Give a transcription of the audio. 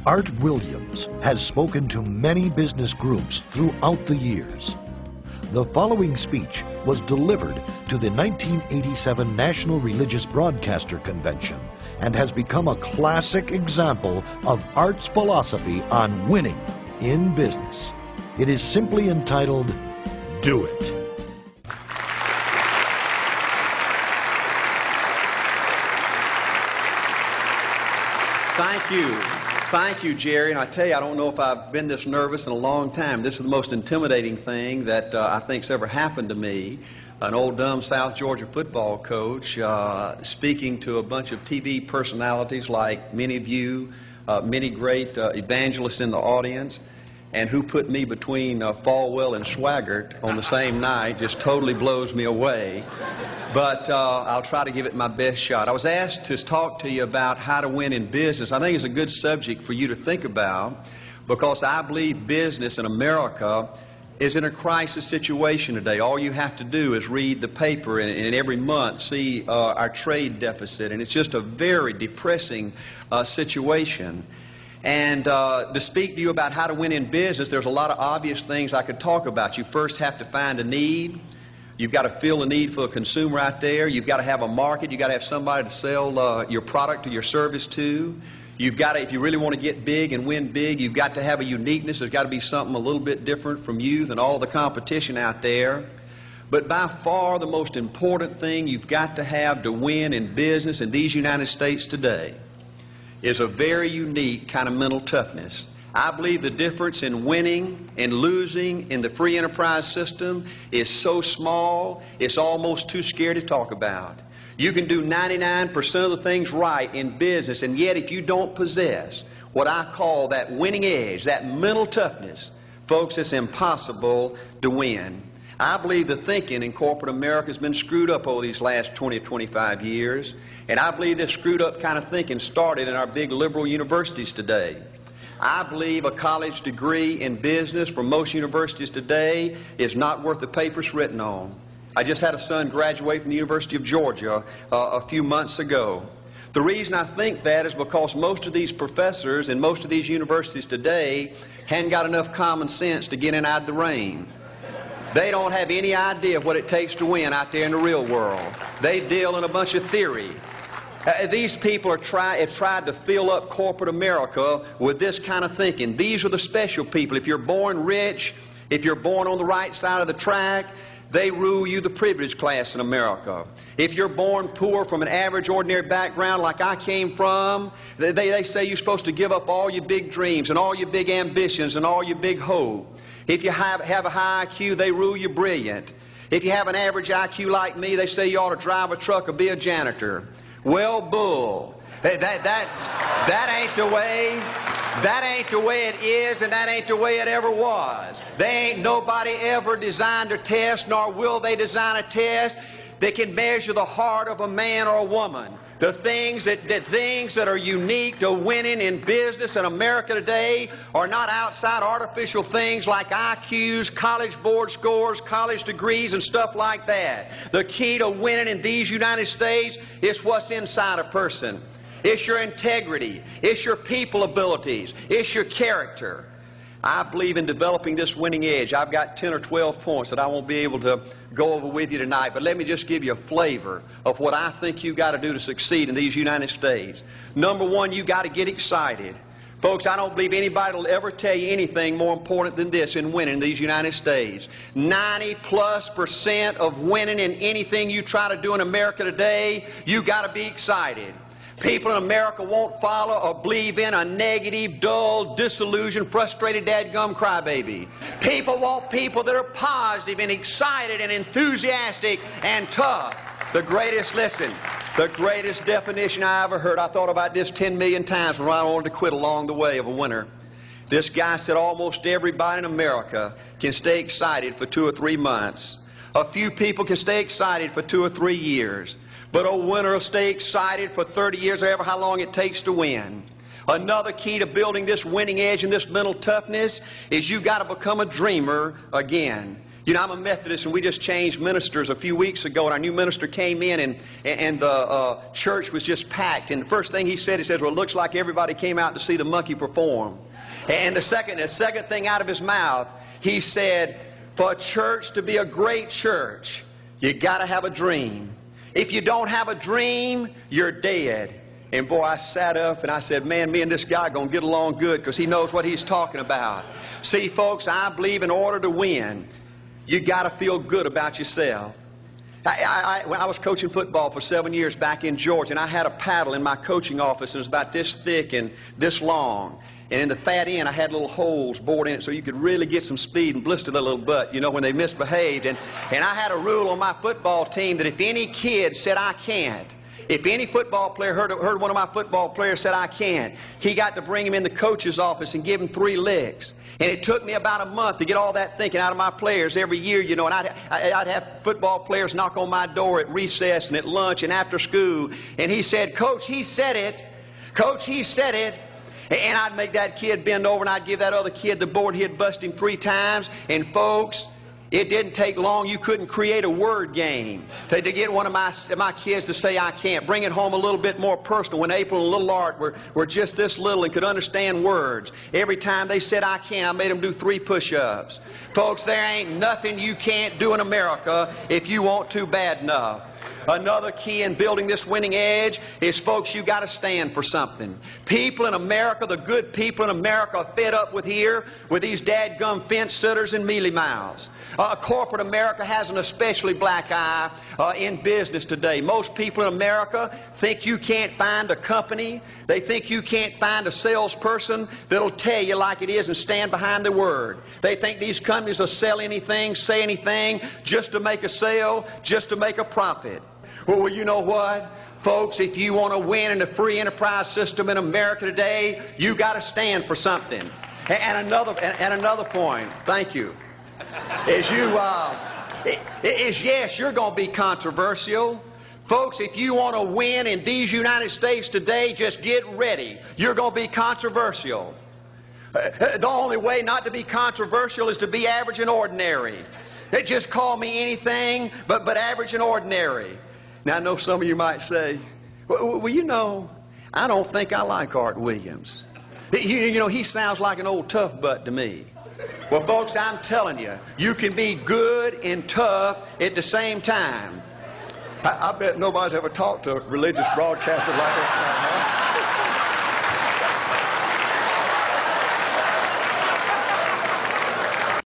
Art Williams has spoken to many business groups throughout the years. The following speech was delivered to the 1987 National Religious Broadcaster Convention and has become a classic example of Art's philosophy on winning in business. It is simply entitled, Do It. Thank you. Thank you, Jerry. And I tell you, I don't know if I've been this nervous in a long time. This is the most intimidating thing that I think's ever happened to me. An old dumb South Georgia football coach speaking to a bunch of TV personalities like many of you, many great evangelists in the audience, and who put me between Falwell and Swaggart on the same night just totally blows me away. But I'll try to give it my best shot. I was asked to talk to you about how to win in business. I think it's a good subject for you to think about because I believe business in America is in a crisis situation today. All you have to do is read the paper and every month see our trade deficit, and it's just a very depressing situation. And to speak to you about how to win in business, there's a lot of obvious things I could talk about. You first have to find a need. You've got to fill a need for a consumer out there. You've got to have a market. You've got to have somebody to sell your product or your service to. You've got to, if you really want to get big and win big, you've got to have a uniqueness. There's got to be something a little bit different from you than all the competition out there. But by far the most important thing you've got to have to win in business in these United States today is a very unique kind of mental toughness. I believe the difference in winning and losing in the free enterprise system is so small, it's almost too scary to talk about. You can do 99% of the things right in business, and yet if you don't possess what I call that winning edge, that mental toughness, folks, it's impossible to win. I believe the thinking in corporate America has been screwed up over these last 20 or 25 years, and I believe this screwed up kind of thinking started in our big liberal universities today. I believe a college degree in business from most universities today is not worth the paper it's written on. I just had a son graduate from the University of Georgia a few months ago. The reason I think that is because most of these professors in most of these universities today hadn't got enough common sense to get in out of the rain. They don't have any idea what it takes to win out there in the real world. They deal in a bunch of theory. These people have tried to fill up corporate America with this kind of thinking. These are the special people. If you're born rich, if you're born on the right side of the track, they rule you, the privileged class in America. If you're born poor from an average, ordinary background like I came from, they say you're supposed to give up all your big dreams and all your big ambitions and all your big hope. If you have a high IQ, they rule you brilliant. If you have an average IQ like me, they say you ought to drive a truck or be a janitor. Well, bull. That ain't the way. That ain't the way it is, and that ain't the way it ever was. They ain't nobody ever designed a test, nor will they design a test that can measure the heart of a man or a woman. The things that are unique to winning in business in America today are not outside artificial things like IQs, college board scores, college degrees, and stuff like that. The key to winning in these United States is what's inside a person. It's your integrity. It's your people abilities. It's your character. I believe in developing this winning edge. I've got 10 or 12 points that I won't be able to go over with you tonight, but let me just give you a flavor of what I think you've got to do to succeed in these United States. Number one, you've got to get excited. Folks, I don't believe anybody will ever tell you anything more important than this in winning in these United States. 90+% of winning in anything you try to do in America today, you've got to be excited. People in America won't follow or believe in a negative, dull, disillusioned, frustrated, dadgum crybaby. People want people that are positive and excited and enthusiastic and tough. The greatest definition I ever heard, I thought about this 10 million times when I wanted to quit along the way of a winner. This guy said almost everybody in America can stay excited for 2 or 3 months. A few people can stay excited for 2 or 3 years. But a winner will stay excited for 30 years or ever how long it takes to win. Another key to building this winning edge and this mental toughness is you've got to become a dreamer again. You know, I'm a Methodist, and we just changed ministers a few weeks ago, and our new minister came in, and the church was just packed. And the first thing he says, well, it looks like everybody came out to see the monkey perform. And the second thing out of his mouth, he said, for a church to be a great church, you got to have a dream. If you don't have a dream, you're dead. And boy, I sat up and I said, man, me and this guy are going to get along good because he knows what he's talking about. See, folks, I believe in order to win, you got to feel good about yourself. When I was coaching football for 7 years back in Georgia, and I had a paddle in my coaching office, and it was about this thick and this long. And in the fat end, I had little holes bored in it so you could really get some speed and blister their little butt, you know, when they misbehaved. And I had a rule on my football team that if any kid said, I can't, if any football player heard one of my football players said, I can't, he got to bring him in the coach's office and give him 3 licks. And it took me about a month to get all that thinking out of my players every year, you know. And I'd have football players knock on my door at recess and at lunch and after school. And he said, Coach, he said it. Coach, he said it. And I'd make that kid bend over, and I'd give that other kid the board. He'd bust him 3 times. And folks, it didn't take long. You couldn't create a word game to get one of my kids to say, I can't. Bring it home a little bit more personal. When April and little Art were just this little and could understand words, every time they said, I can't, I made them do 3 push-ups. Folks, there ain't nothing you can't do in America if you want to bad enough. Another key in building this winning edge is, folks, you got to stand for something. People in America, the good people in America, are fed up with these dadgum fence sitters and mealy mouths. Corporate America has an especially black eye in business today. Most people in America think you can't find a company. They think you can't find a salesperson that'll tell you like it is and stand behind their word. They think these companies will sell anything, say anything, just to make a sale, just to make a profit. Well, you know what? Folks, if you want to win in the free enterprise system in America today, you got to stand for something. And another point, thank you, is yes, you're going to be controversial. Folks, if you want to win in these United States today, just get ready. You're going to be controversial. The only way not to be controversial is to be average and ordinary. They just call me anything but average and ordinary. Now, I know some of you might say, well, you know, I don't think I like Art Williams. You know, he sounds like an old tough butt to me. Well, folks, I'm telling you, you can be good and tough at the same time. I bet nobody's ever talked to a religious broadcaster like that.